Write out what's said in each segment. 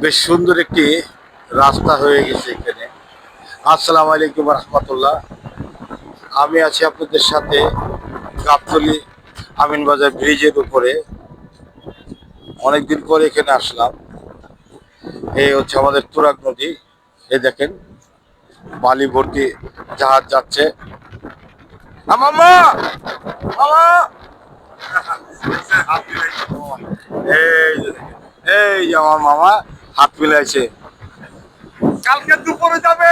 বেশ সুন্দর একটি রাস্তা হয়ে গেছে এখানে। আসসালামু আলাইকুম রহমতুল্লাহ। আমি আছি আপনাদের সাথে গাবতলী আমিনবাজার ব্রিজের উপরে। অনেকদিন পরে এখানে আসলাম। এই হচ্ছে আমাদের তুরাগ নদী। এই দেখেন বালি ভর্তি জাহাজ যাচ্ছে। মামা, মামা, এই যে দেখেন, এই যে আমার মামা হাত মিলাইছে, কালকে দুপুরে যাবে।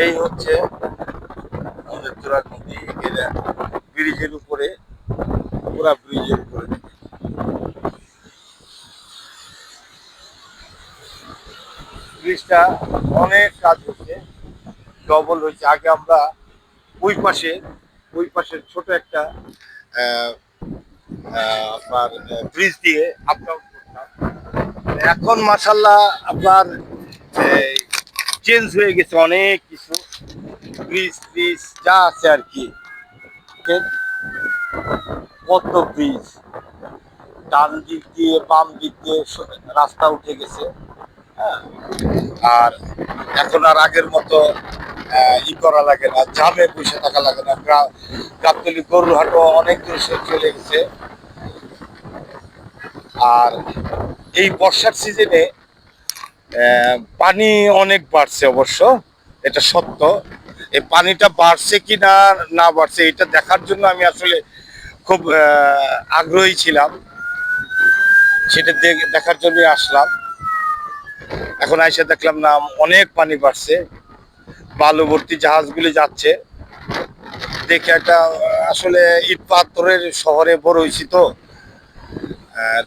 এই হচ্ছে আমাদের তুরাগ নদী। এখানে ব্রিজের উপরে, পুরা ব্রিজের উপরে ব্রিজটা অনেক কাজ হচ্ছে, ডবল হয়েছে। আগে আমরা ওই পাশে ছোট একটা আহ, আপনার ব্রিজ দিয়ে আপ ডাউন করতাম। এখন মাশাল্লাহ আপনার চেঞ্জ হয়ে গেছে অনেক কিছু, ব্রিজ ব্রিজ যা আছে আর কি। কত ব্রিজ, ডান দিক দিয়ে বাম দিক দিয়ে রাস্তা উঠে গেছে। হ্যাঁ, আর এখন আর আগের মতো ই করা লাগে না, জামে বসে থাকা লাগে না। গাবতলী গরুরহাটও অনেক দূর চলে গেছে। আর এই বর্ষার সিজনে পানি অনেক বাড়ছে, অবশ্য এটা সত্য। এই পানিটা বাড়ছে কি না না বাড়ছে এটা দেখার জন্য আমি আসলে খুব আগ্রহী ছিলাম। সেটা দেখার জন্যই আসলাম। এখন আইসা দেখলাম না, অনেক পানি বাড়ছে, বালুভর্তি জাহাজগুলি যাচ্ছে। দেখে একটা আসলে ইট পাথরের শহরে বড় হয়েছি তো,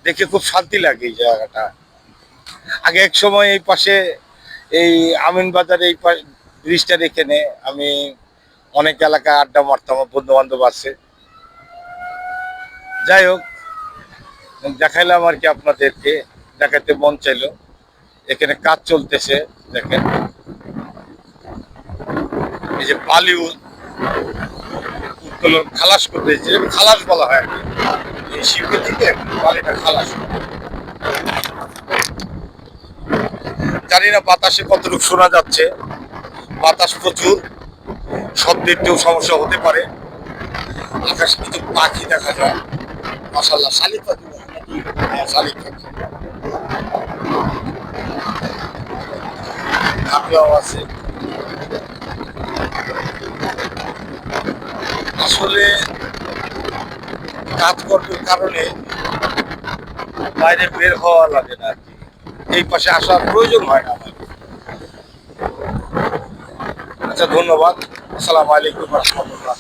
দেখে খুব শান্তি লাগে এই জায়গাটা। আগে এক সময় এই পাশে, এই আমিনবাজার এই ব্রিজটার এখানে আমি অনেক এলাকায় আড্ডা মারতাম, বন্ধু বান্ধব আছে। যাই হোক, দেখাইলাম আর কি, আপনাদেরকে দেখাতে মন চাইলো। এখানে কাজ চলতেছে, দেখেন এই যে বালি উত্তোলন, খালাস করতে, যে খালাস বলা হয় আর কি। এই শিল্পে থেকে বালিটা খালাস। জানি না বাতাসে কতটুকু শোনা যাচ্ছে, বাতাস প্রচুর, শব্দের কেউ সমস্যা হতে পারে। আকাশে কিছু পাখি দেখা যায়, মাশাআল্লাহ। শালিক পাখি নাকি? হ্যাঁ, শালিক পাখি। ঝাঁপিয়াও আছে। আসলে কাজকর্মের কারণে বাইরে বের হওয়া লাগে না আর কি, এই পাশে আসার প্রয়োজন হয় না আমার। আচ্ছা, ধন্যবাদ। আসসালামু আলাইকুম রহমতুল্লাহ।